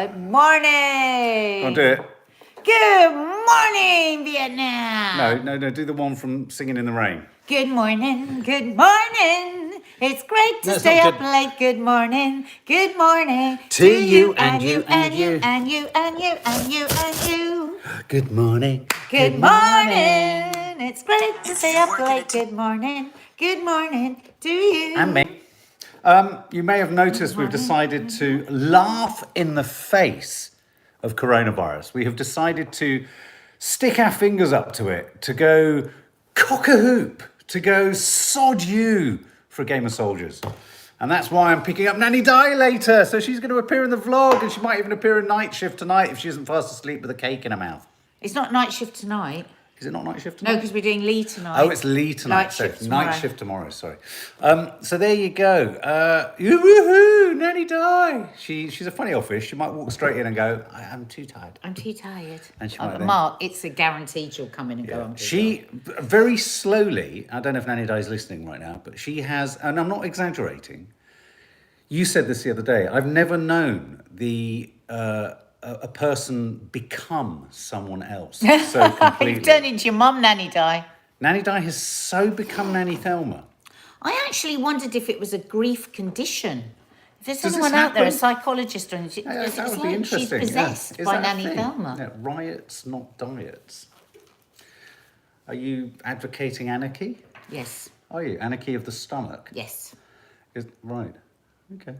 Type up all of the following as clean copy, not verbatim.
Good morning. I'll do it. Good morning, Vietnam. No. Do the one from Singing in the Rain. Good morning. Good morning. It's great to stay up late. Good morning. Good morning To you and you and you and you and you and you and you. Good morning. Good morning. It's great to stay up late. Good morning. Good morning to you. And me. You may have noticed we've decided to laugh in the face of coronavirus. We have decided to stick our fingers up to it, to go cock-a-hoop, to go sod you for a game of soldiers. And that's why I'm picking up Nanny Di later. So she's going to appear in the vlog, and she might even appear in night shift tonight if she isn't fast asleep with a cake in her mouth. It's not night shift tonight. Is it not night shift tonight? No, because we're doing Lee tonight. Oh, it's Lee tonight. Night shift tomorrow, sorry. So there you go. Woohoo, Nanny Di. She's a funny old fish. She might walk straight in and go, I'm too tired. I'm too tired. And she might then... Mark, it's a guarantee she'll come in and go on. She, very slowly, I don't know if Nanny Di is listening right now, but she has, and I'm not exaggerating, you said this the other day, I've never known a person become someone else so completely. You've turned into your mum, Nanny Di. Nanny Di has so become Nanny Thelma. I actually wondered if it was a grief condition. If there's Does anyone this out there, a happen? psychologist, or anything, That would be interesting. she's possessed Is by that a Nanny thing? Thelma. Yeah, riots, not diets. Are you advocating anarchy? Yes. Are you? Anarchy of the stomach? Yes. Right. Okay.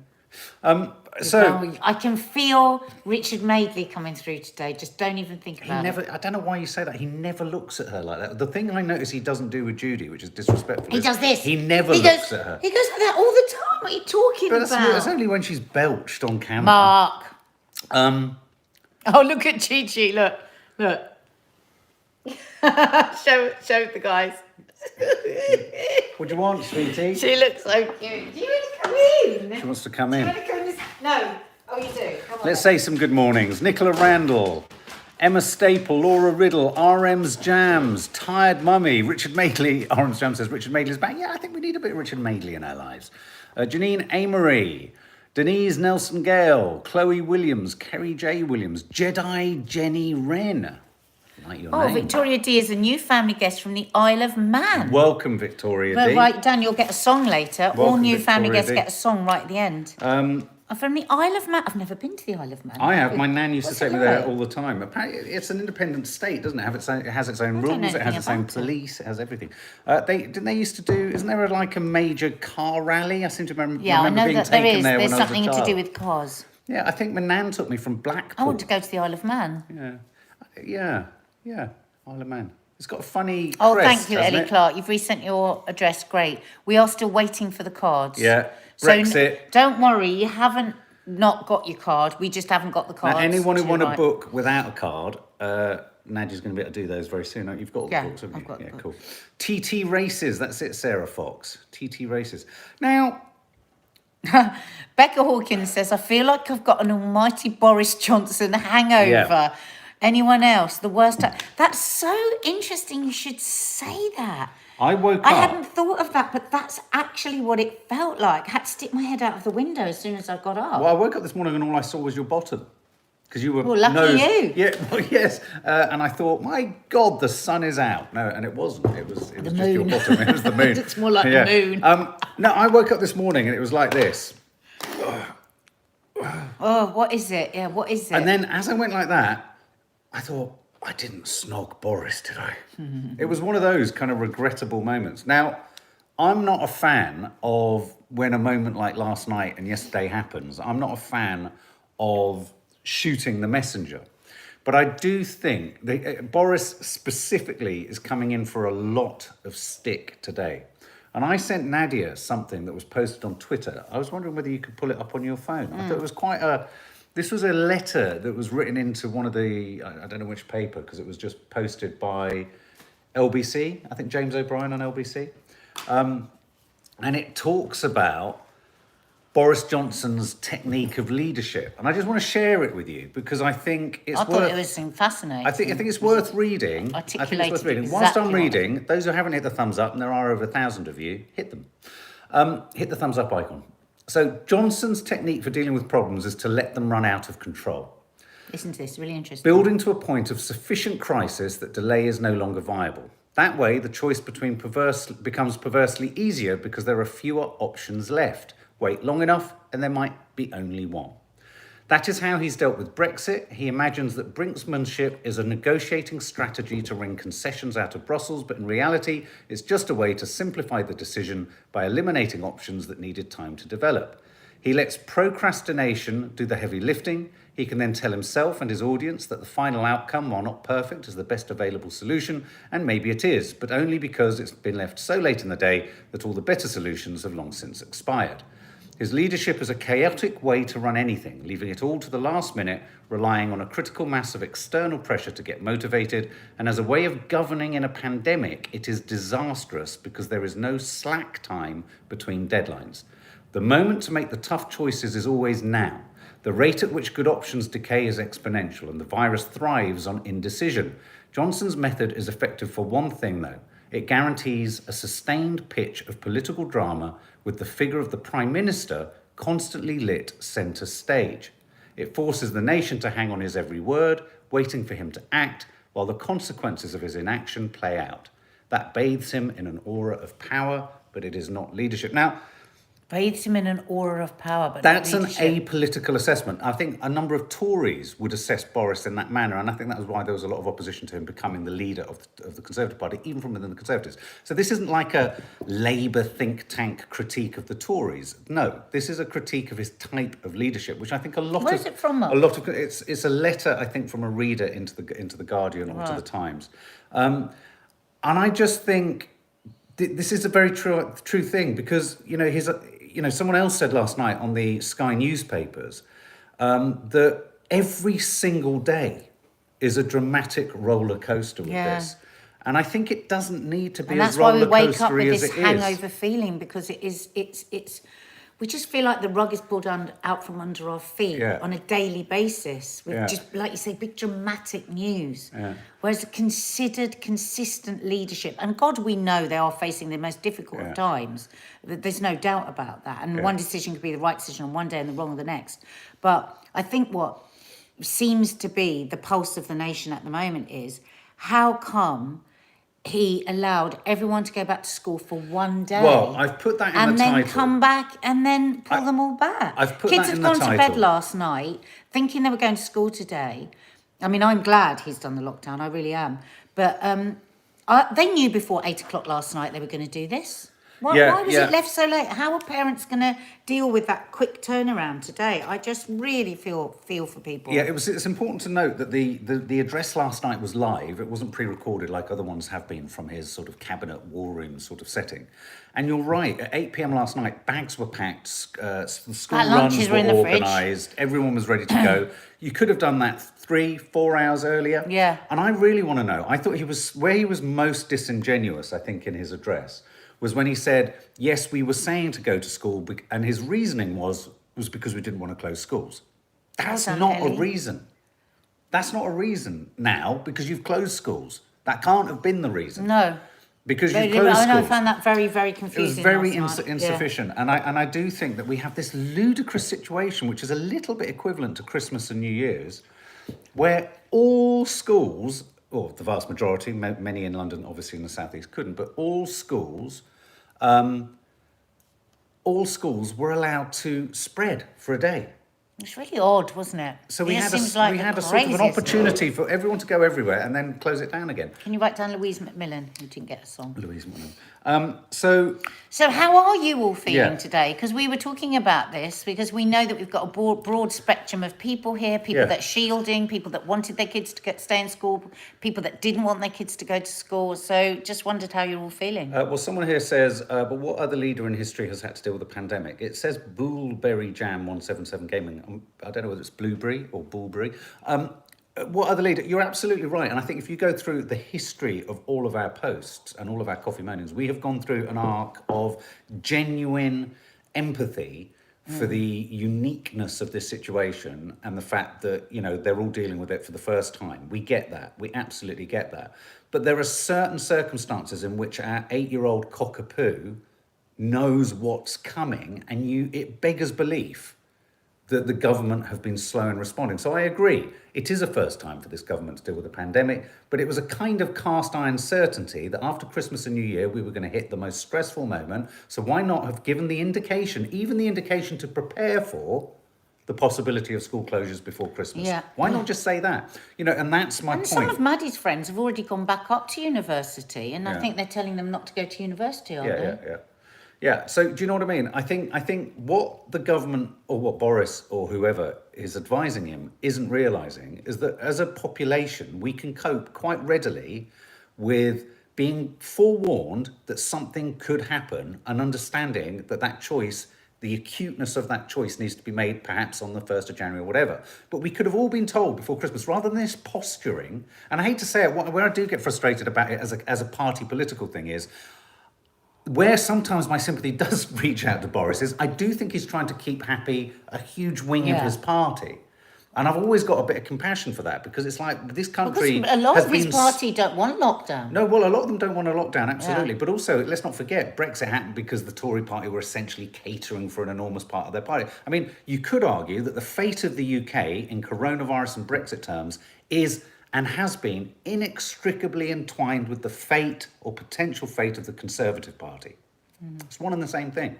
So I can feel Richard Madeley coming through today. Just don't even think about it. I don't know why you say that. He never looks at her like that. The thing I notice he doesn't do with Judy, which is disrespectful. He does this. He never looks at her. He goes like that all the time. What are you talking about? That's only when she's belched on camera. Mark. Oh, look at Chi-Chi. Look. show the guys. What do you want, sweetie? She looks so cute. Do you want to come in? She wants to come in. Do you want to come in? No. Oh, you do. Come on. Let's say some good mornings. Nicola Randall, Emma Staple, Laura Riddle, RM's Jams, Tired Mummy, Richard Madeley. RM's Jams says Richard Madeley's back. Yeah, I think we need a bit of Richard Madeley in our lives. Janine Amory, Denise Nelson Gale, Chloe Williams, Kerry J. Williams, Jedi Jenny Wren. Like your name. Victoria D is a new family guest from the Isle of Man. Welcome, Victoria D. Right, Dan, you'll get a song later. Welcome, All new Victoria family guests D. get a song right at the end. From the Isle of Man. I've never been to the Isle of Man. I have. My nan used to take me it there like? all the time. Apparently, it's an independent state, doesn't it? It has its own rules. It has its own police. It has everything. They used to do? Isn't there like a major car rally? I seem to remember. Yeah, I know being that there taken is. there There's when I was a something to child. do with cars. Yeah, I think my nan took me from Blackpool. I want to go to the Isle of Man. Yeah. Isle of Man. It's got a funny. Oh, crest, thank you, hasn't Ellie it? Clark. You've resent your address. Great. We are still waiting for the cards. Yeah. So Brexit. don't worry, you haven't not got your card. We just haven't got the cards. Now, anyone who want to write. book without a card, Nadia's going to be able to do those very soon. You've got all the books, haven't you? I've got the cool. TT Races, that's it, Sarah Fox. TT Races. Now, Becca Hawkins says, I feel like I've got an almighty Boris Johnson hangover. Yeah. Anyone else? The worst. That's so interesting you should say that. I woke I up. hadn't thought of that, but that's actually what it felt like. I had to stick my head out of the window as soon as I got up. Well, I woke up this morning and all I saw was your bottom. Because you were. Well, lucky you. Yeah, well, yes. And I thought, my God, the sun is out. No, and it wasn't. It was just your bottom. It was the moon. It's more like the moon. No, I woke up this morning and it was like this. Oh, what is it? Yeah, what is it? And then as I went like that, I thought, I didn't snog Boris, did I? It was one of those kind of regrettable moments. Now, I'm not a fan of when a moment like last night and yesterday happens. I'm not a fan of shooting the messenger. But I do think Boris specifically is coming in for a lot of stick today. And I sent Nadia something that was posted on Twitter. I was wondering whether you could pull it up on your phone. I thought it was quite a... This was a letter that was written into one of the... I don't know which paper, because it was just posted by LBC. I think James O'Brien on LBC. And it talks about Boris Johnson's technique of leadership. And I just want to share it with you, because I think it's worth... I thought it was fascinating. I think it's worth reading. I think it's worth reading. Whilst I'm reading, those who haven't hit the thumbs up, and there are over 1,000 of you, hit them. Hit the thumbs up icon. So Johnson's technique for dealing with problems is to let them run out of control. Listen to this, really interesting. Building to a point of sufficient crisis that delay is no longer viable. That way, the choice becomes perversely easier because there are fewer options left. Wait long enough and there might be only one. That is how he's dealt with Brexit. He imagines that brinksmanship is a negotiating strategy to wring concessions out of Brussels, but in reality, it's just a way to simplify the decision by eliminating options that needed time to develop. He lets procrastination do the heavy lifting. He can then tell himself and his audience that the final outcome, while not perfect, is the best available solution, and maybe it is, but only because it's been left so late in the day that all the better solutions have long since expired. His leadership is a chaotic way to run anything, leaving it all to the last minute, relying on a critical mass of external pressure to get motivated, and as a way of governing in a pandemic, it is disastrous because there is no slack time between deadlines. The moment to make the tough choices is always now. The rate at which good options decay is exponential, and the virus thrives on indecision. Johnson's method is effective for one thing, though. It guarantees a sustained pitch of political drama with the figure of the Prime Minister constantly lit centre stage. It forces the nation to hang on his every word, waiting for him to act, while the consequences of his inaction play out. That bathes him in an aura of power, but it is not leadership. Now, Bathes him in an aura of power, but that's not an leadership. apolitical assessment. I think a number of Tories would assess Boris in that manner, and I think that was why there was a lot of opposition to him becoming the leader of the Conservative Party, even from within the Conservatives. So this isn't like a Labour think tank critique of the Tories. No, this is a critique of his type of leadership, which I think Where's it from, Mark? it's a letter, I think, from a reader into the Guardian or to the Times, and I just think this is a very true thing because someone else said last night on the Sky newspapers that every single day is a dramatic roller coaster with this. And I think it doesn't need to be And as that's why roller we wake up coastery with as this it is. hangover feeling, because we just feel like the rug is pulled out from under our feet on a daily basis with just, like you say, big dramatic news. Whereas a considered, consistent leadership, and God, we know they are facing the most difficult of times. There's no doubt about that. And one decision could be the right decision on one day and the wrong the next. But I think what seems to be the pulse of the nation at the moment is, how come he allowed everyone to go back to school for one day? Well, I've put that in the title. And then come back and then pull them all back. I've put Kids that in have the gone to title. bed last night thinking they were going to school today. I mean, I'm glad he's done the lockdown. I really am. But they knew before 8 o'clock last night they were going to do this. Why was it left so late? How are parents going to deal with that quick turnaround today? I just really feel for people. Yeah, it's important to note that the address last night was live. It wasn't pre-recorded like other ones have been from his sort of cabinet war room sort of setting. And you're right, at 8 p.m. last night, bags were packed, school runs were organised, everyone was ready to go. You could have done that 3-4 hours earlier. Yeah. And I really want to know, I thought he was most disingenuous, I think, in his address, was when he said, yes, we were saying to go to school, and his reasoning was because we didn't want to close schools. That's not a reason. That's not a reason now, because you've closed schools. That can't have been the reason. No. Because you've closed schools. I found that very, very confusing. It was very insufficient. And I do think that we have this ludicrous situation, which is a little bit equivalent to Christmas and New Year's, where all schools, or the vast majority, many in London, obviously in the southeast couldn't, but all schools were allowed to spread for a day. It's really odd, wasn't it? So we had a sort of an opportunity for everyone to go everywhere and then close it down again. Can you write down Louise Macmillan, who didn't get a song? Louise Macmillan. So how are you all feeling today? Because we were talking about this, because we know that we've got a broad spectrum of people here, people that are shielding, people that wanted their kids to stay in school, people that didn't want their kids to go to school. So just wondered how you're all feeling. Well, someone here says, but what other leader in history has had to deal with a pandemic? It says Bullberry Jam 177 Gaming. I don't know whether it's Blueberry or Bullberry. What other leader? You're absolutely right. And I think if you go through the history of all of our posts and all of our coffee mornings, we have gone through an arc of genuine empathy for the uniqueness of this situation and the fact that, they're all dealing with it for the first time. We get that. We absolutely get that. But there are certain circumstances in which our 8-year-old cockapoo knows what's coming, and it beggars belief that the government have been slow in responding. So I agree, it is a first time for this government to deal with a pandemic, but it was a kind of cast iron certainty that after Christmas and New Year, we were going to hit the most stressful moment. So why not have given the indication, even the indication to prepare for the possibility of school closures before Christmas? Yeah. Why not just say that? You know, and that's my point. Some of Maddie's friends have already gone back up to university, and I Yeah. think they're telling them not to go to university, aren't they? Yeah, so do you know what I mean? I think what the government or what Boris or whoever is advising him isn't realising is that as a population, we can cope quite readily with being forewarned that something could happen and understanding that that choice, the acuteness of that choice needs to be made perhaps on the 1st of January or whatever. But we could have all been told before Christmas, rather than this posturing, and I hate to say it, where I do get frustrated about it as a party political thing is, where sometimes my sympathy does reach out to Boris is I do think he's trying to keep happy a huge wing of his party. And I've always got a bit of compassion for that because it's like this country Because a lot of his party don't want lockdown. No, well, a lot of them don't want a lockdown, absolutely. Yeah. But also, let's not forget, Brexit happened because the Tory party were essentially catering for an enormous part of their party. I mean, you could argue that the fate of the UK in coronavirus and Brexit terms is and has been inextricably entwined with the fate or potential fate of the Conservative Party. It's one and the same thing.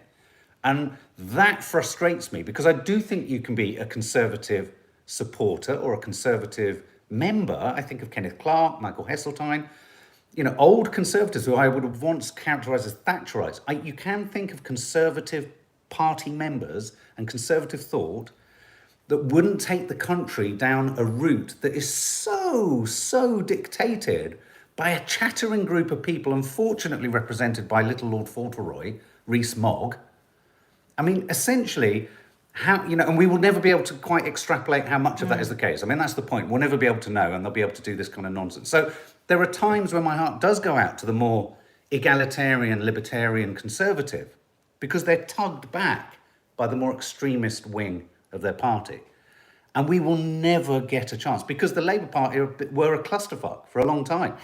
And that frustrates me because I do think you can be a Conservative supporter or a Conservative member. I think of Kenneth Clarke, Michael Heseltine, you know, old Conservatives who I would have once characterised as Thatcherites. You can think of Conservative Party members and Conservative thought that wouldn't take the country down a route that is so dictated by a chattering group of people, unfortunately represented by little Lord Fauntleroy, Rees-Mogg. I mean, essentially, how, you know, and we will never be able to quite extrapolate how much of that is the case. I mean, that's the point. We'll never be able to know, and they'll be able to do this kind of nonsense. So there are times when my heart does go out to the more egalitarian, libertarian, conservative, because they're tugged back by the more extremist wing of their party. And we will never get a chance because the Labour Party were a clusterfuck for a long time.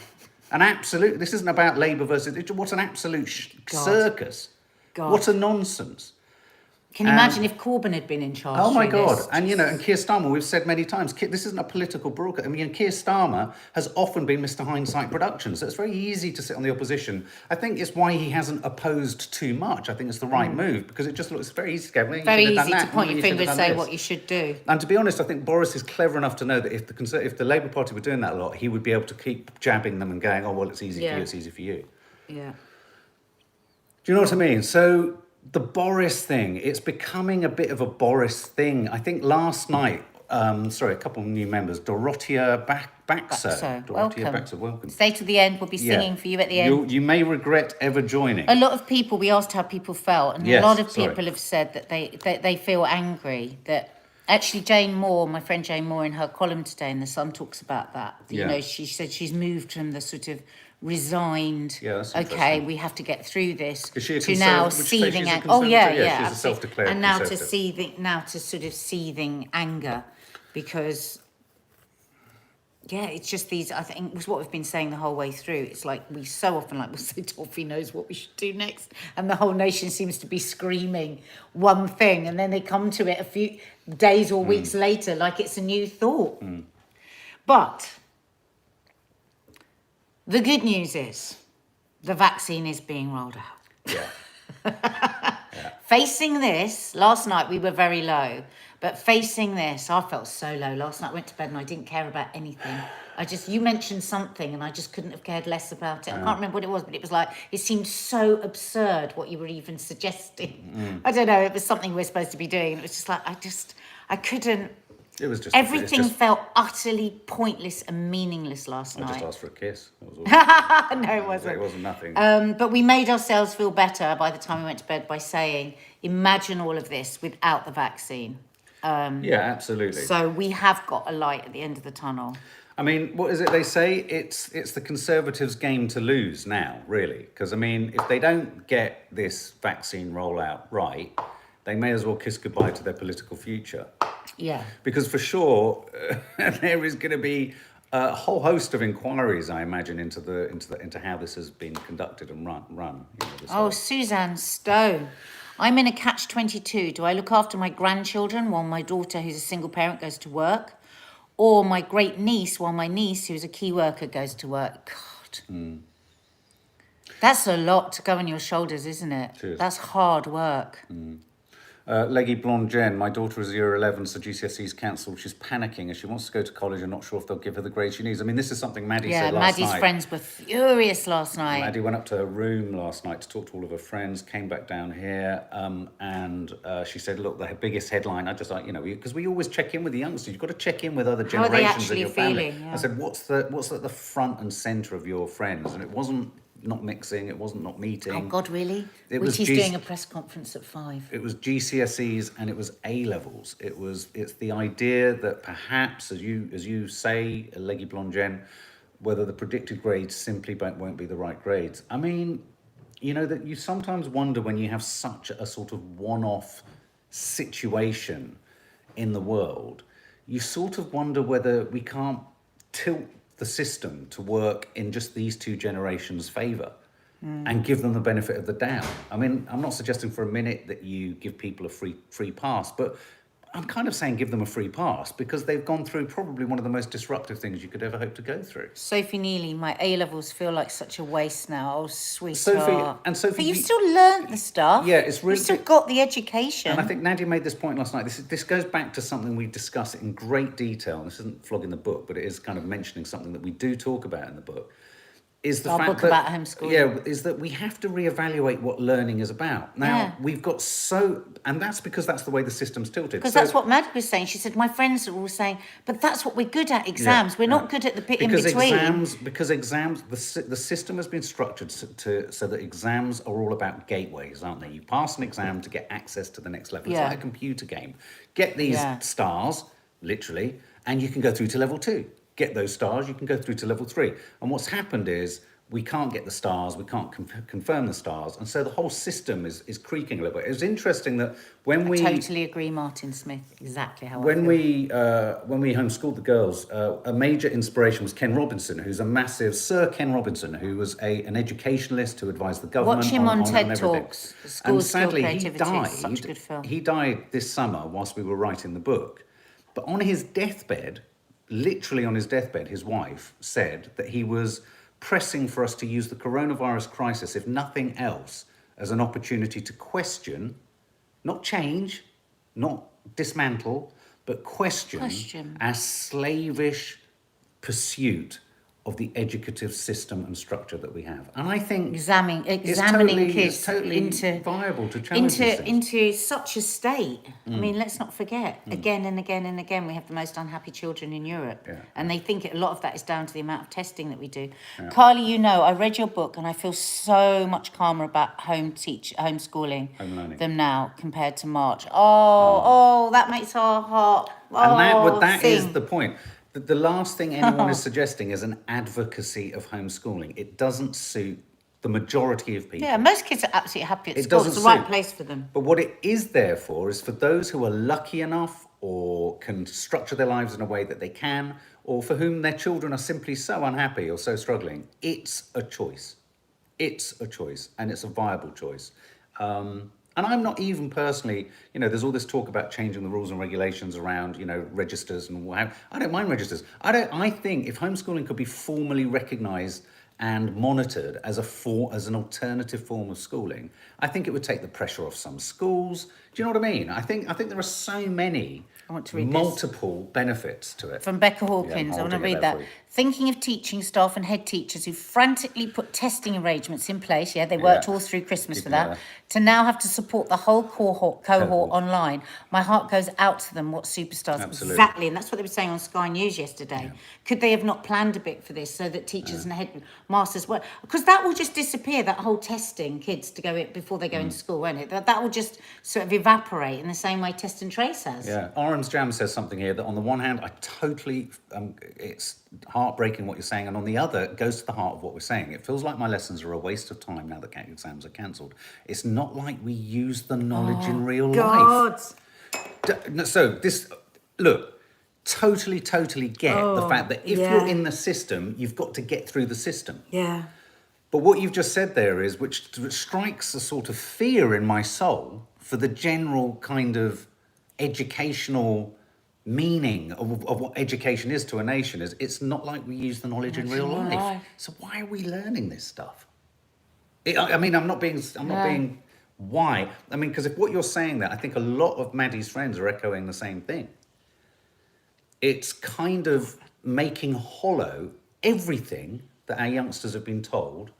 And absolutely, this isn't about Labour versus... What's an absolute circus? God. What a nonsense. Can you imagine if Corbyn had been in charge? Oh my God. And, you know, and Keir Starmer, we've said many times, this isn't a political broadcast. I mean, Keir Starmer has often been Mr. Hindsight Productions. So it's very easy to sit on the opposition. I think it's why he hasn't opposed too much. I think it's the right move because it just looks very easy to go, well, very easy to point your finger and say what you should do. And to be honest, I think Boris is clever enough to know that if the Labour Party were doing that a lot, he would be able to keep jabbing them and going, oh, well, it's easy for you, it's easy for you. Yeah. Do you know what I mean? So... the Boris thing, it's becoming a bit of a Boris thing. I think last night, a couple of new members, Dorothea Baxter. Welcome. Stay to the end, we'll be singing for you at the end. You may regret ever joining. A lot of people, we asked how people felt, and a lot of people have said that they feel angry. That actually Jane Moore, my friend Jane Moore, in her column today in The Sun talks about that. You know, she said she's moved from the sort of resigned, okay, we have to get through this, to now seething anger. Oh yeah, she's a self-declared and now conservative. to sort of seething anger, because it's just these. I think it's what we've been saying the whole way through. It's like we so often we'll say Toffee knows what we should do next, and the whole nation seems to be screaming one thing, and then they come to it a few days or weeks later like it's a new thought. But the good news is the vaccine is being rolled out. Facing this, last night we were very low, but facing this, I felt so low. Last night I went to bed and I didn't care about anything. You mentioned something and I just couldn't have cared less about it. I can't remember what it was, but it was like, it seemed so absurd what you were even suggesting. I don't know, it was something we're supposed to be doing. It was just like, I couldn't. It was just everything felt utterly pointless and meaningless last night. I just asked for a kiss. That was all. No, it wasn't. It wasn't nothing. But we made ourselves feel better by the time we went to bed by saying, imagine all of this without the vaccine. Yeah, absolutely. So we have got a light at the end of the tunnel. I mean, what is it they say? It's the Conservatives' game to lose now, really. Because, I mean, if they don't get this vaccine rollout right, they may as well kiss goodbye to their political future. Yeah. Because for sure, there is going to be a whole host of inquiries, I imagine, into how this has been conducted and run. Suzanne Stone. I'm in a catch-22. Do I look after my grandchildren while my daughter, who's a single parent, goes to work? Or my great niece while my niece, who's a key worker, goes to work? God. That's a lot to go on your shoulders, isn't it? It is. That's hard work. Leggy Blonde Jen, my daughter is year 11, so GCSE's cancelled. She's panicking as she wants to go to college and not sure if they'll give her the grades she needs. I mean, this is something Maddie said last night. Maddie's friends were furious last night. Maddie went up to her room last night to talk to all of her friends, came back down here, and she said, look, the biggest headline, I just like, because we always check in with the youngsters. You've got to check in with other How are generations they of actually your family. feeling? Yeah. I said, what's at the front and centre of your friends? And it wasn't not mixing, it wasn't not meeting. Oh, God, really? He's doing a press conference at 5. It was GCSEs and it was A-levels. It's the idea that perhaps, as you say, Leggy Blonde Jen, whether the predicted grades simply won't be the right grades. I mean, that you sometimes wonder when you have such a sort of one-off situation in the world, you sort of wonder whether we can't tilt the system to work in just these two generations' favour and give them the benefit of the doubt. I mean, I'm not suggesting for a minute that you give people a free pass, but I'm kind of saying give them a free pass because they've gone through probably one of the most disruptive things you could ever hope to go through. Sophie Neely, my A-levels feel like such a waste now. Oh, sweetheart. Sophie, but you've still learnt the stuff. Yeah, it's really... You've still got the education. And I think Nadia made this point last night. This goes back to something we discuss in great detail. This isn't flogging the book, but it is kind of mentioning something that we do talk about in the book. Is the fact that, about homeschooling. Yeah, is that we have to reevaluate what learning is about. Now, we've got and that's because that's the way the system's tilted. Because that's what Maddie was saying. She said, my friends are all saying, but that's what we're good at, exams. We're not good at the bit in between. Because exams, the system has been structured so that exams are all about gateways, aren't they? You pass an exam to get access to the next level. It's like a computer game. Get these stars, literally, and you can go through to level 2. Get those stars, you can go through to level 3. And what's happened is we can't get the stars, we can't confirm the stars, and so the whole system is creaking a little bit. It was interesting that when I totally agree, Martin Smith, exactly how when we homeschooled the girls, a major inspiration was Ken Robinson, who's a massive Sir Ken Robinson, who was an educationalist who advised the government. Watch him on TED everything. Talks. And sadly, he died. Such a good film. He died this summer whilst we were writing the book, but on his deathbed. Literally on his deathbed, his wife said that he was pressing for us to use the coronavirus crisis, if nothing else, as an opportunity to question, not change, not dismantle, but question our slavish pursuit of the educative system and structure that we have. And I think examining kids it's totally into viable to challenge into such a state. I mean, let's not forget, again and again and again, we have the most unhappy children in Europe. Yeah. And they think a lot of that is down to the amount of testing that we do. Yeah. Carly, I read your book and I feel so much calmer about homeschooling them now compared to March. Oh, that makes our heart and that is the point. The last thing anyone is suggesting is an advocacy of homeschooling. It doesn't suit the majority of people. Yeah, most kids are absolutely happy at school. It's the right place for them. But what it is there for is for those who are lucky enough or can structure their lives in a way that they can, or for whom their children are simply so unhappy or so struggling. It's a choice. It's a choice, and it's a viable choice. And I'm not even personally, there's all this talk about changing the rules and regulations around, registers and what have you. I don't mind registers. I think if homeschooling could be formally recognised and monitored as an alternative form of schooling, I think it would take the pressure off some schools. Do you know what I mean? I think there are so many multiple benefits to it. From Becca Hawkins, I want to read that. Thinking of teaching staff and head teachers who frantically put testing arrangements in place, they worked all through Christmas for that, to now have to support the whole cohort online. My heart goes out to them, what superstars. Absolutely. Exactly, and that's what they were saying on Sky News yesterday. Yeah. Could they have not planned a bit for this so that teachers and headmasters work? Because that will just disappear, that whole testing kids to go before they go into school, won't it? That will just sort of evaporate in the same way Test and Trace has. Yeah, Orange Jam says something here that on the one hand, I totally, it's heartbreaking what you're saying, and on the other, it goes to the heart of what we're saying. It feels like my lessons are a waste of time now that exams are cancelled. It's not like we use the knowledge in real life. So this, look, totally get the fact that if you're in the system, you've got to get through the system. Yeah. But what you've just said there is, which strikes a sort of fear in my soul for the general kind of educational meaning of what education is to a nation, is it's not like we use the knowledge in real life. So why are we learning this stuff? I mean, I'm not being, why? I mean, because if what you're saying there, I think a lot of Maddie's friends are echoing the same thing. It's kind of making hollow everything that our youngsters have been told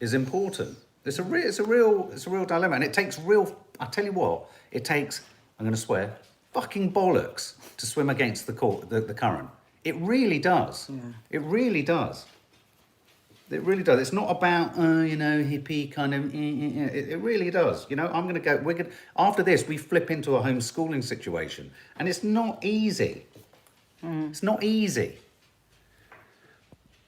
is important. It's a real dilemma, and it takes I tell you what, it takes, I'm going to swear, fucking bollocks to swim against the current. It really does. Yeah. It really does. It really does. It's not about, hippie kind of. It really does. I'm going to go. After this, we flip into a homeschooling situation, and it's not easy. It's not easy.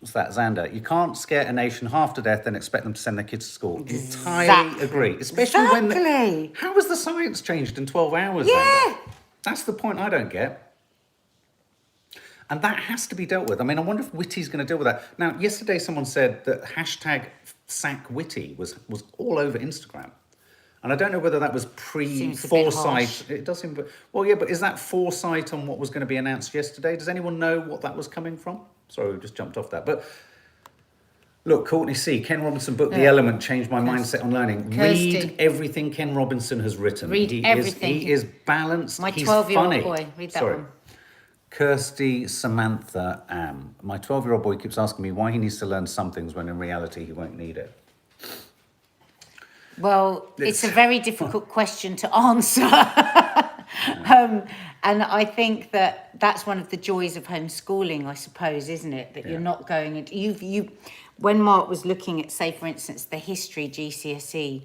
What's that, Xander? You can't scare a nation half to death and expect them to send their kids to school. Entirely agree. Especially when. How has the science changed in 12 hours? Yeah. Xander? That's the point I don't get. And that has to be dealt with. I mean, I wonder if Witty's going to deal with that. Now, yesterday someone said that hashtag #SackWitty was all over Instagram. And I don't know whether that was pre-foresight. It does seem... Well, yeah, but is that foresight on what was going to be announced yesterday? Does anyone know what that was coming from? Sorry, we just jumped off that. But look, Courtney C. Ken Robinson book, The Element, changed my mindset on learning. Read everything Ken Robinson has written. Read everything. He is balanced. My He's 12-year-old boy. Read that one. Kirsty Samantha Am. My 12-year-old boy keeps asking me why he needs to learn some things when in reality he won't need it. Well, it's a very difficult question to answer. And I think that's one of the joys of homeschooling, I suppose, isn't it? That you're not going into... When Mark was looking at, say, for instance, the history GCSE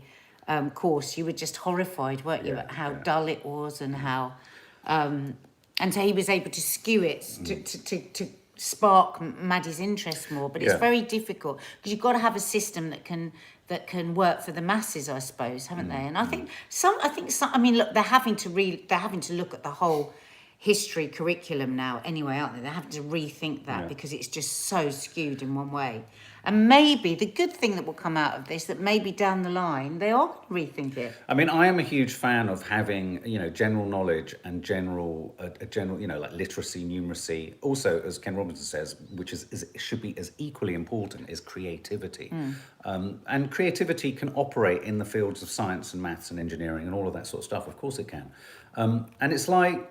course, you were just horrified, weren't you, at how dull it was and how... and so he was able to skew it to spark Maddie's interest more. But it's very difficult because you've got to have a system that can work for the masses, I suppose, haven't they? And I think some. I mean, look, they're having to look at the whole history curriculum now. Anyway, aren't they? They're having to rethink that because it's just so skewed in one way. And maybe the good thing that will come out of this, that maybe down the line they are going to rethink it. I mean, I am a huge fan of having, general knowledge and general, like literacy, numeracy. Also, as Ken Robinson says, which should be as equally important, is creativity. And creativity can operate in the fields of science and maths and engineering and all of that sort of stuff. Of course it can. And it's like,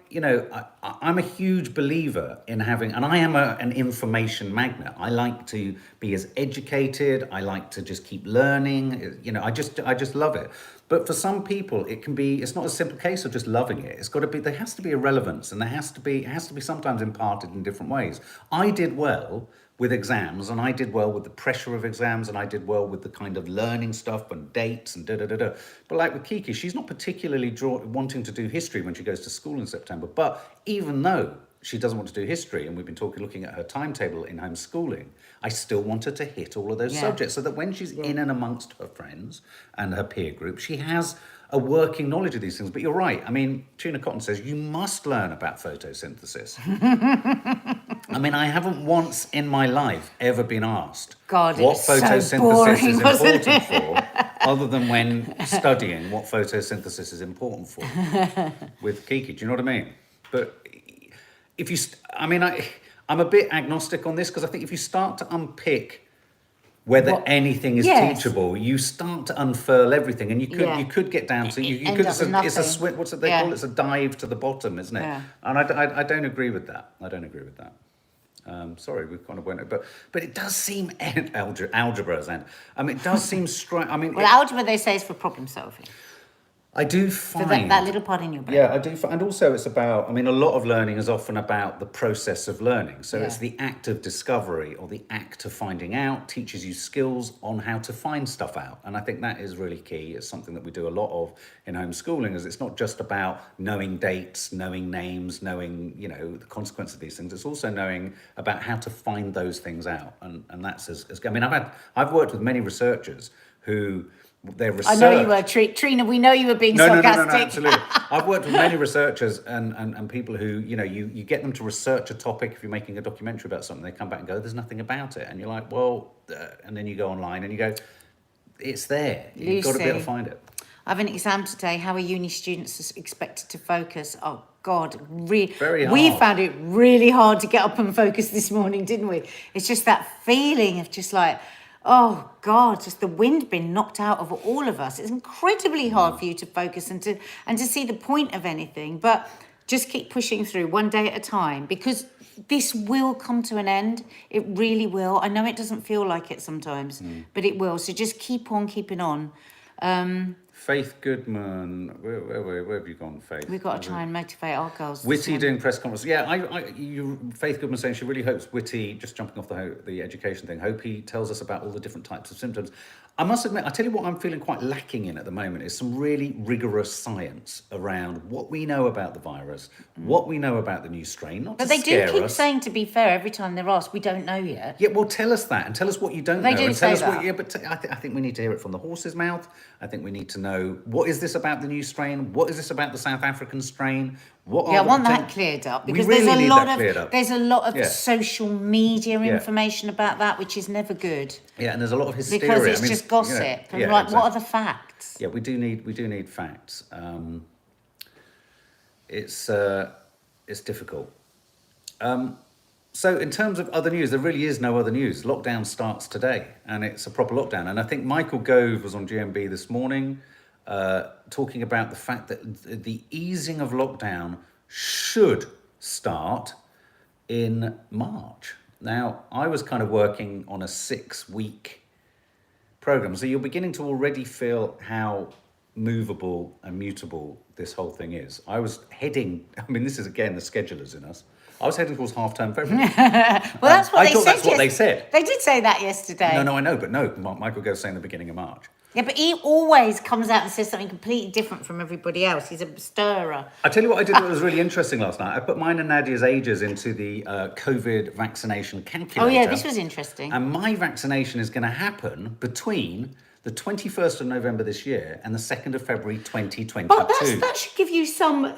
I'm a huge believer in having, and I am an information magnet. I like to be as educated. I like to just keep learning. I just love it. But for some people, it's not a simple case of just loving it. It's got to be, there has to be a relevance, and it has to be sometimes imparted in different ways. I did well with exams, and I did well with the pressure of exams, and I did well with the kind of learning stuff and dates and da-da-da-da. But like with Kiki, she's not particularly wanting to do history when she goes to school in September. But even though she doesn't want to do history, and we've been looking at her timetable in homeschooling, I still want her to hit all of those subjects so that when she's in and amongst her friends and her peer group, she has a working knowledge of these things. But you're right. I mean, Tuna Cotton says you must learn about photosynthesis. I mean, I haven't once in my life ever been asked what photosynthesis is important for, other than when studying what photosynthesis is important for with Kiki. Do you know what I mean? But if you, I'm a bit agnostic on this, because I think if you start to unpick whether anything is teachable, you start to unfurl everything, and you could get down to it's a swim. What's it they call it? It's a dive to the bottom, isn't it? Yeah. And I don't agree with that. Sorry, we kind of went, but it does seem algebra, Zan. It does seem algebra they say is for problem solving. I do find... So that little part in your brain. Yeah, I do find... And also it's about... a lot of learning is often about the process of learning. So it's the act of discovery or the act of finding out teaches you skills on how to find stuff out. And I think that is really key. It's something that we do a lot of in homeschooling, is it's not just about knowing dates, knowing names, knowing, the consequence of these things. It's also knowing about how to find those things out. And that's as I've worked with many researchers who... their research. I know you were, Trina. We know you were being sarcastic. No, absolutely. I've worked with many researchers and people who, you get them to research a topic. If you're making a documentary about something, they come back and go, "There's nothing about it," and you're like, "Well," and then you go online and you go, "It's there. You've got to be able to find it." I have an exam today. How are uni students expected to focus? Oh God, Very hard. We found it really hard to get up and focus this morning, didn't we? It's just that feeling of just like, oh God, just the wind being knocked out of all of us. It's incredibly hard for you to focus and to see the point of anything. But just keep pushing through one day at a time, because this will come to an end. It really will. I know it doesn't feel like it sometimes, but it will. So just keep on keeping on. Faith Goodman, where have you gone, Faith? We've got to try and motivate our girls. Whitty doing press conference. Yeah, Faith Goodman saying she really hopes Whitty, just jumping off the education thing, hope he tells us about all the different types of symptoms. I must admit, I tell you what I'm feeling quite lacking in at the moment is some really rigorous science around what we know about the virus, what we know about the new strain, not But to they scare do keep us. saying, to be fair, every time they're asked, we don't know yet. Yeah, well, tell us that and tell us what you don't They know. do And tell say us that. what, yeah, but I think we need to hear it from the horse's mouth. I think we need to know, what is this about the new strain? What is this about the South African strain? What Yeah, I are the want that potent- cleared up, We because really there's need a lot that cleared up. there's a lot of Yeah. social media Yeah. information about that, which is never good, Yeah, and there's a lot of hysteria. because it's I mean, just gossip. And yeah, like, exactly. what are the facts? Yeah, we do need facts. It's difficult. So in terms of other news, there really is no other news. Lockdown starts today, and it's a proper lockdown. And I think Michael Gove was on GMB this morning, talking about the fact that the easing of lockdown should start in March. Now, I was kind of working on a 6-week program, so you're beginning to already feel how movable and mutable this whole thing is. I was heading, I mean, this is again the schedulers in us. I was heading towards half-term February. Well, that's what I they thought said. that's what they said. They did say that yesterday. No, I know, but no, Michael Gove's saying the beginning of March. Yeah, but he always comes out and says something completely different from everybody else. He's a stirrer. I tell you what I did that was really interesting last night. I put mine and Nadia's ages into the COVID vaccination calculator. Oh yeah, this was interesting. And my vaccination is going to happen between the 21st of November this year and the 2nd of February 2022. But that should give you some.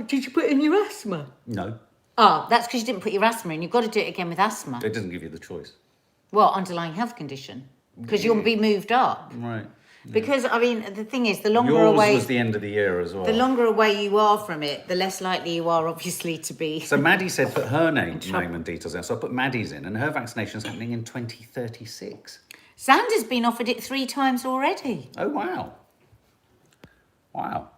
Did you put in your asthma? No, Oh, that's because you didn't put your asthma in. You've got to do it again with asthma. it doesn't give you the choice. Well, underlying health condition, because you'll be moved up. Right. Because I mean, the thing is, the longer Yours away, was the end of the year as well. the longer away you are from it, the less likely you are, obviously, to be. So Maddie said put her name trouble. and details in. So I put Maddie's in, and her vaccination is happening in 2036. Xander's been offered it 3 times already. Oh, wow. Wow.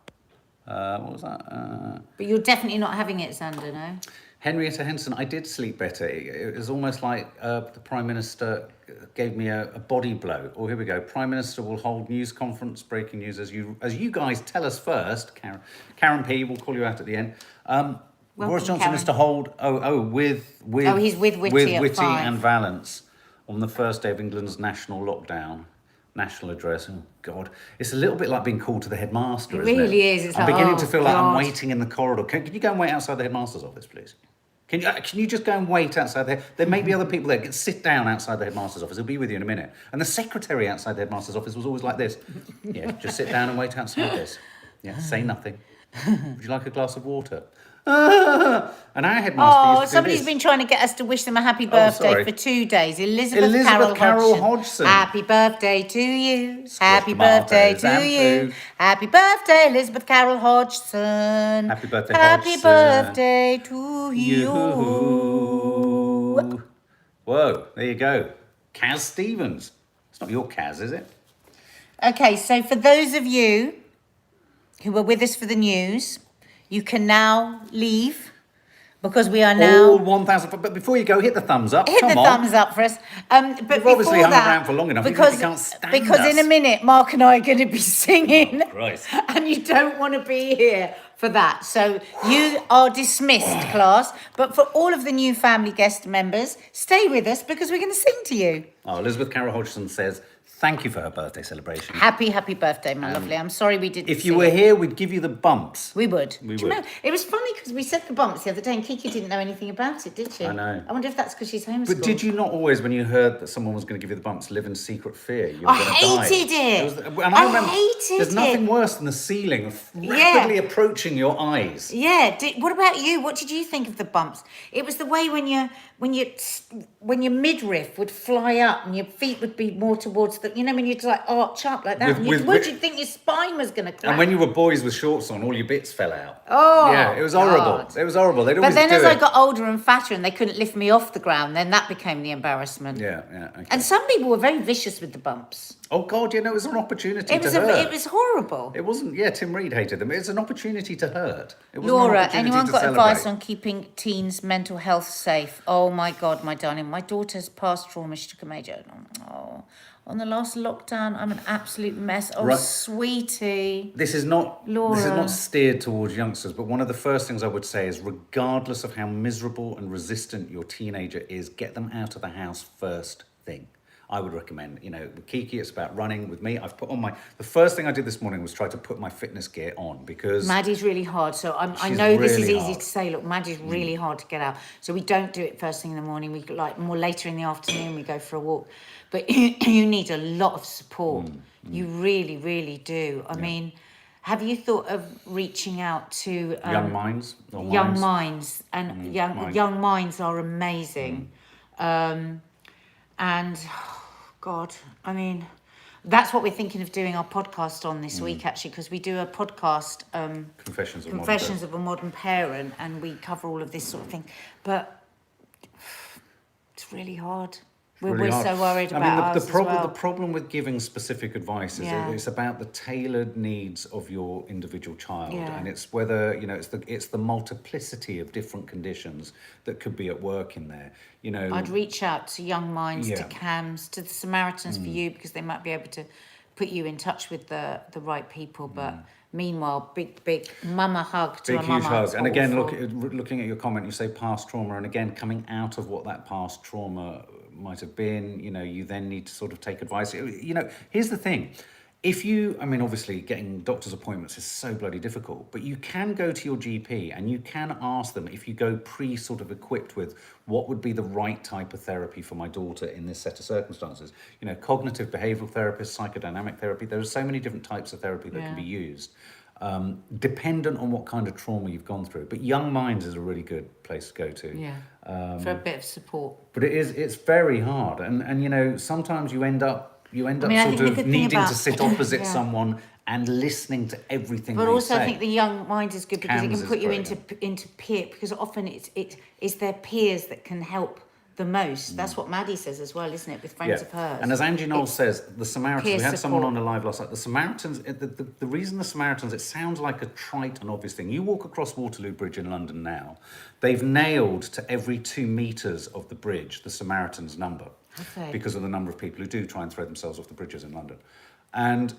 What was that? But you're definitely not having it, Xander, no? Henrietta Henson, I did sleep better. It was almost like the Prime Minister gave me a body blow. Oh, here we go. Prime Minister will hold news conference, breaking news, as you guys tell us first. Karen P, we'll call you out at the end. Boris Johnson Karen. is to hold, with he's with Whitty at 5. and Valence on the first day of England's national lockdown. National address. Oh, God. It's a little bit like being called to the headmaster, isn't it? really is. It's I'm like, beginning oh, to feel like I'm God. waiting in the corridor. Can you go and wait outside the headmaster's office, please? Can you just go and wait outside there? There may be other people there. Sit down outside the headmaster's office. He'll be with you in a minute. And the secretary outside the headmaster's office was always like this. Yeah, just sit down and wait outside this. Yeah, say nothing. Would you like a glass of water? And our headmaster Oh, used to somebody's do this. been trying to get us to wish them a happy birthday sorry. for 2 days. Elizabeth Elizabeth Carroll Carroll Hodgson. Happy birthday to you. Squash Happy birthday tomatoes to and you. food. Happy birthday, Elizabeth Carroll Hodgson. Happy birthday, Happy Hodgson. birthday to you. Whoa, there you go. Kaz Stevens. It's not your Kaz, is it? Okay, so for those of you who were with us for the news, you can now leave, because we are now... All 1,000. But before you go, hit the thumbs up. Hit Come the on. thumbs up for us. But You've before obviously hung that, around for long enough, even if because you can't stand because in us. a minute, Mark and I are going to be singing, Christ. and you don't want to be here for that. So you are dismissed, class. But for all of the new family guest members, stay with us, because we're going to sing to you. Oh, Elizabeth Carroll Hodgson says, thank you for her birthday celebration. Happy birthday, my lovely. I'm sorry we didn't If you sing were it. here, we'd give you the bumps. We would. We Do you would. know, it was funny because we said the bumps the other day and Kiki didn't know anything about it, did she? I know. I wonder if that's because she's homeschooled. But did you not always, when you heard that someone was going to give you the bumps, live in secret fear? You were I going to die? hated it. And I remember, hated there's nothing it. worse than the ceiling rapidly approaching your eyes. Yeah. What about you? What did you think of the bumps? It was the way when your midriff would fly up and your feet would be more towards the, when you'd like arch up like that. Would you think your spine was going to crack? And when you were boys with shorts on, all your bits fell out. Oh, yeah, it was horrible. God. It was horrible. They'd But always then do as it. I got older and fatter and they couldn't lift me off the ground, then that became the embarrassment. Yeah. Okay. And some people were very vicious with the bumps. Oh God, it was an opportunity to hurt. It was horrible. It wasn't. Yeah, Tim Reed hated them. It's an opportunity to hurt. It wasn't an Laura, opportunity anyone to got celebrate. advice on keeping teens' mental health safe? Oh my God, my darling. My daughter's past trauma. She took a major. Oh, on the last lockdown, I'm an absolute mess. Oh, Right. sweetie. This is not Laura. steered towards youngsters, but one of the first things I would say is, regardless of how miserable and resistant your teenager is, get them out of the house first thing. I would recommend, with Kiki, it's about running. With me, I've put on the first thing I did this morning was try to put my fitness gear on because... Maddie's really hard. So I She's know this is really easy hard. to say. Look, Maddie's really hard to get out. So we don't do it first thing in the morning. We like more later in the afternoon, we go for a walk. But you need a lot of support. You really, really do. I mean, have you thought of reaching out to... young minds? Or Young minds. And young minds are amazing. And... God, I mean, that's what we're thinking of doing our podcast on this week, actually, because we do a podcast, Confessions of a Modern Parent, and we cover all of this sort of thing. But it's really hard. We're so worried about ours the problem with giving specific advice is Yeah. it's about the tailored needs of your individual child, Yeah. and it's whether it's the multiplicity of different conditions that could be at work in there. I'd reach out to Young Minds, to Yeah. CAMS, to the Samaritans for you, because they might be able to put you in touch with the right people. But meanwhile, big mama hug to Big a mama. huge hug. It's And again, awful. looking at your comment, you say past trauma, and again, coming out of what that past trauma might have been, you then need to sort of take advice. Here's the thing. Obviously getting doctor's appointments is so bloody difficult, but you can go to your GP and you can ask them, if you go sort of equipped with what would be the right type of therapy for my daughter in this set of circumstances. Cognitive behavioral therapists, psychodynamic therapy, there are so many different types of therapy that can be used, dependent on what kind of trauma you've gone through. But Young Minds is a really good place to go to. Yeah, for a bit of support. But it's very hard, and sometimes you end up I think sort the of good thing needing about- to sit opposite Yeah. someone and listening to everything But they also, say. I think the Young Minds is good because it CAMS can is put you great, into peer, because often it's their peers that can help the most. That's what Maddie says as well, isn't it? With friends of hers. And as Angie Knowles says, the Samaritans, we peer had someone support. on the live last night, the Samaritans, the reason the Samaritans, it sounds like a trite and obvious thing. You walk across Waterloo Bridge in London now, they've nailed to every 2 metres of the bridge the Samaritans number. Okay. Because of the number of people who do try and throw themselves off the bridges in London. And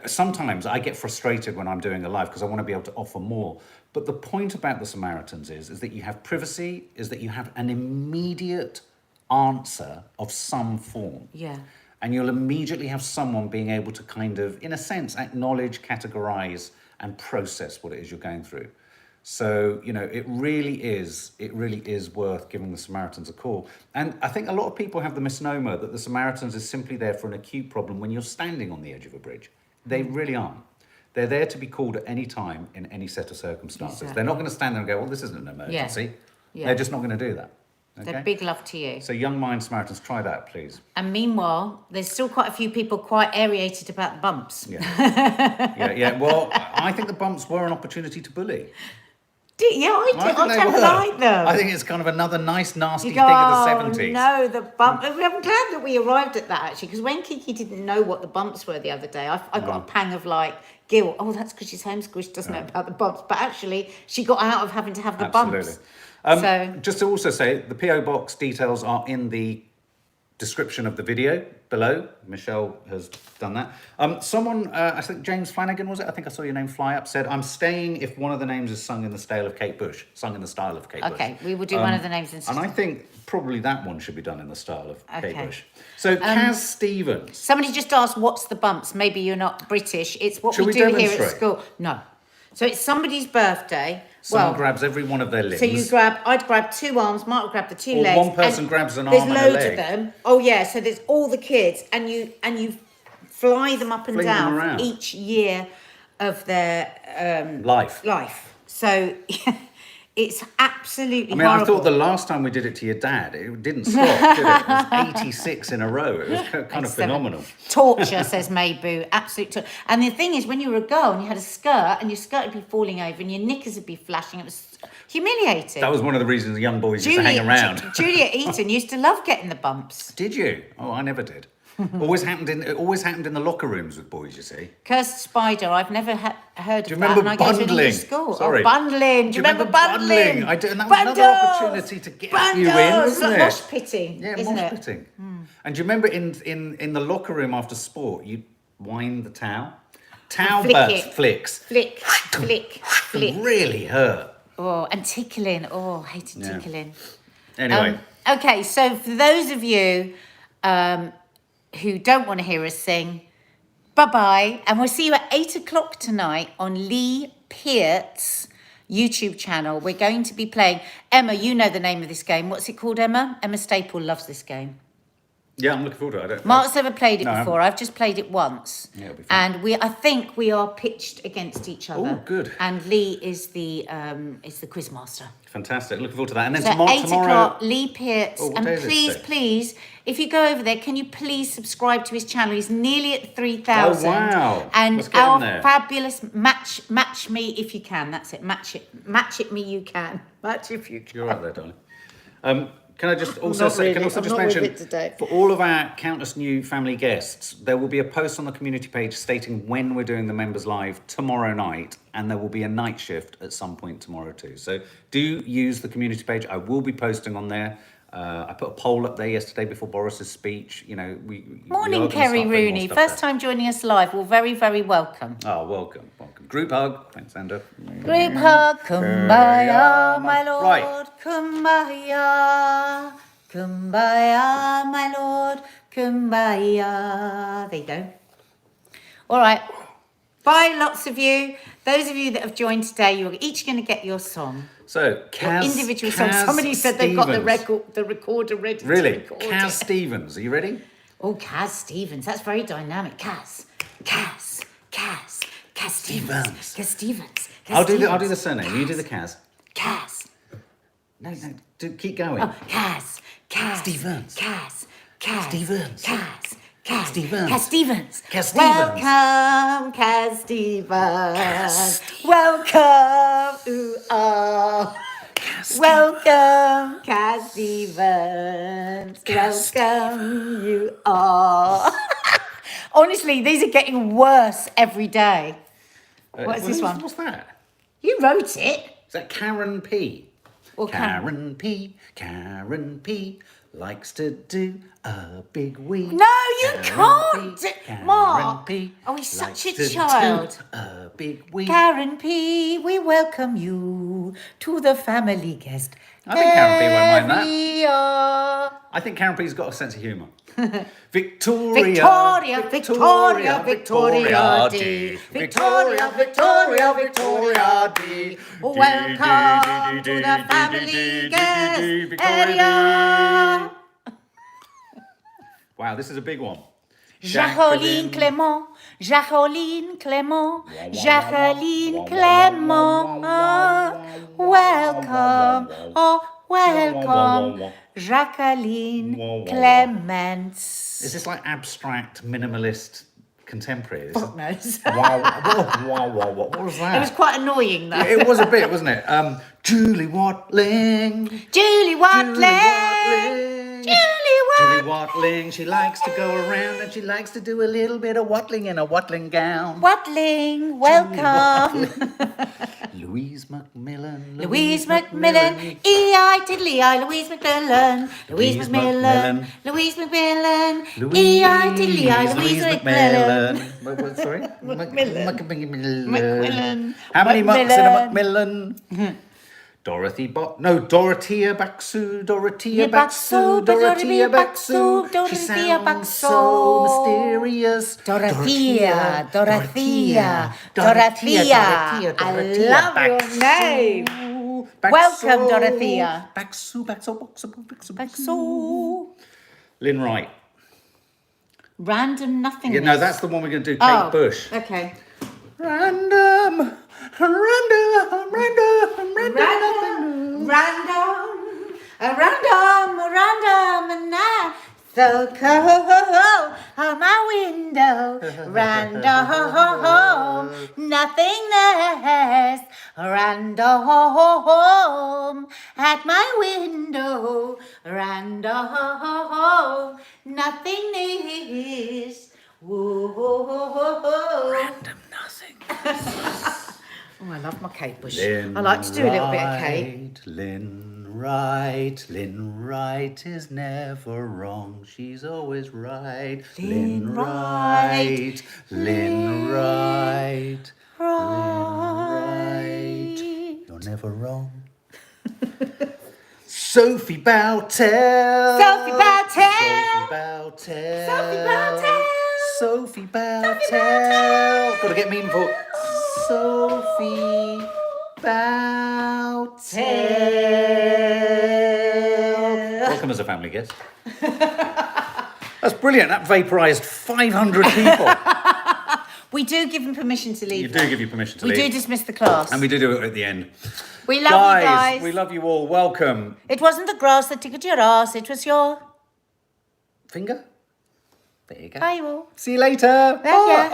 sometimes I get frustrated when I'm doing a live because I want to be able to offer more. But the point about the Samaritans is that you have privacy, is that you have an immediate answer of some form. Yeah. And you'll immediately have someone being able to kind of, in a sense, acknowledge, categorize, and process what it is you're going through. So, it really is worth giving the Samaritans a call. And I think a lot of people have the misnomer that the Samaritans is simply there for an acute problem when you're standing on the edge of a bridge. They really aren't. They're there to be called at any time in any set of circumstances. Exactly. They're not going to stand there and go, well, this isn't an emergency. Yeah. They're just not going to do that. Okay? They're big love to you. So Young Mind Samaritans, try that, please. And meanwhile, there's still quite a few people quite aerated about the bumps. Yeah. Well, I think the bumps were an opportunity to bully. I don't like them. I think it's kind of another nice, nasty You thing go, of the 70s. No, the bump. I'm glad that we arrived at that, actually, because when Kiki didn't know what the bumps were the other day, I got a pang of guilt. Oh, that's because she's homeschooled, she doesn't know about the bumps. But actually, she got out of having to have the bumps. Just to also say, the PO box details are in the description of the video below. Michelle has done that. Someone, I think James Flanagan was it? I think I saw your name fly up. Said, "I'm staying if one of the names is sung in the style of Kate Bush." Sung in the style of Kate Bush. Okay, we will do one of the names instead. And I think probably that one should be done in the style of Kate Bush. So Kaz Stevens. Somebody just asked, "What's the bumps?" Maybe you're not British. It's what Shall we we do here at demonstrate? school. No. So it's somebody's birthday. Someone grabs every one of their limbs. So I'd grab 2 arms, Mark would grab the 2 Or legs. one person grabs an arm and a There's loads leg. of them. Oh yeah, so there's all the kids and you fly them up and Fling them down around. each year of their life. So it's absolutely I mean, horrible. I thought the last time we did it to your dad, it didn't stop, did it? It was 86 in a row. It was kind of phenomenal. Torture, says Maybu. Absolute torture. And the thing is, when you were a girl and you had a skirt and your skirt would be falling over and your knickers would be flashing, it was humiliating. That was one of the reasons the young boys used to hang around. Julia Eaton used to love getting the bumps. Did you? Oh, I never did. It always happened in the locker rooms with boys, you see. Cursed Spider, I've never heard of you that. remember And I go to an bundling? English school. Sorry. Oh, bundling. Do you remember bundling? I do, and that was another opportunity to get you in, wasn't it? Mosh pitting, Yeah, isn't mosh it? pitting. And do you remember in the locker room after sport, you'd wind the towel? Towel flicks. Flick, flick, flick. Really hurt. Oh, and tickling. Oh, I hated tickling. Anyway. Okay, so for those of you who don't want to hear us sing, bye-bye. And we'll see you at 8 o'clock tonight on Lee Peart's YouTube channel. We're going to be playing... Emma, you know the name of this game. What's it called, Emma? Emma Staple loves this game. Yeah, I'm looking forward to it. Mark's never played it before. I've just played it once. Yeah, it'll be fun. And I think we are pitched against each other. Oh, good. And Lee is the quiz master. Fantastic. Looking forward to that. And then So tomorrow... 8 o'clock, Lee Peart's. Oh, what And day is it today? please, if you go over there, can you please subscribe to his channel? He's nearly at 3,000. Oh, wow. And Let's get our in there. fabulous match me if you can. That's it. Match it me you can. Match if you can. You're right there, darling. Can I just also say, really. I'm not with mention, it today. for all of our Countess New family guests, there will be a post on the community page stating when we're doing the members live tomorrow night, and there will be a night shift at some point tomorrow too. So do use the community page. I will be posting on there. I put a poll up there yesterday before Boris's speech. You know, we Morning, are gonna Kerry start putting more Rooney. stuff First there. time joining us live. Well, very, very welcome. Oh, welcome. Group hug. Thanks, Sander. Group hug, kumbaya, my lord, Right. kumbaya, kumbaya, my lord, kumbaya. There you go. All right. Bye, lots of you. Those of you that have joined today, you're each going to get your song. So, Kaz, Individual song. Kaz Somebody said they've got Stevens. the recorder ready to Really? record Kaz it. Stevens. Are you ready? Oh, Kaz Stevens. That's very dynamic. Kaz Stevens. Kaz Stevens. I'll do the surname. You do the Kaz. Kaz. No, keep going. Oh, Kaz Stevens. Kaz Stevens. Stevens. Stevens. Stevens. Kaz Stevens. Welcome, Kaz Stevens. Welcome, ooh, oh. Welcome, Kaz Stevens. Welcome, you all. Honestly, these are getting worse every day. What's this one? What's that? You wrote it. Is that Karen P? Or Karen P likes to do a big wee. No, you can't. Karen Mark. P Oh, he's such a likes to child. do a big wee. Karen P, we welcome you to the family guest. I think Karen P won't mind that. Area. I think Karen P's got a sense of humour. Victoria D. Victoria D. Welcome to the family guest area. Wow, this is a big one. Jacqueline Clément, Jacqueline Clément, Jacqueline Clément. Welcome, oh, welcome, Jacqueline Clements. Is this like abstract, minimalist, contemporary? Fuck knows. Wow, what was that? It was quite annoying though. It was a bit, wasn't it? Julie Watling. Julie Watling. Julie Watling, she likes to go around and she likes to do a little bit of wattling in a wattling gown. Watling, welcome. Louise Macmillan. Louise Macmillan, E-I-diddly-I, Louise Macmillan, Louise Macmillan, Louise Macmillan, E-I-diddly-I, Louise Macmillan. Sorry? Macmillan. How many mucks in a Macmillan? Dorothea Baxu, Dorothea Baxu, Dorothea Baxu. She sounds so mysterious. Dorothea. I love your name. Welcome, Dorothea. Baxu. Baxu. Lynn Wright. Random nothingness. Yeah, no, that's the one we're going to do. Kate Bush. Okay. Random. Random, and now so cold on my window. Random, nothingness. Random at my window. Random, nothingness. Whoa. Random nothing. Oh, I love my Kate Bush. Lynn I like to do a little bit of Kate. Lynn Wright is never wrong. She's always right. Lynn Wright. You're never wrong. Sophie Bowtell. Got to get meaningful. Sophie Bowtell. Welcome as a family guest. That's brilliant. That vaporised 500 people. We do give them permission to leave. You do give you permission to we leave. We do dismiss the class. And we do it at the end. We love you guys. We love you all. Welcome. It wasn't the grass that tickled your ass. It was your... Finger? There you go. Bye, you all. See you later. Bye.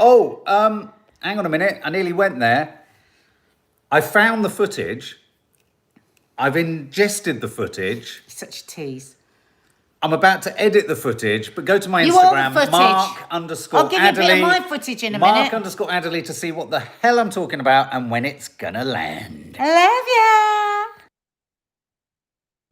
Hang on a minute. I nearly went there. I found the footage. I've ingested the footage. Such a tease. I'm about to edit the footage, but go to my You Instagram, want Mark_Adderley. I'll give you a bit of my footage in a minute. Mark_Adderley to see what the hell I'm talking about and when it's gonna land. I love ya.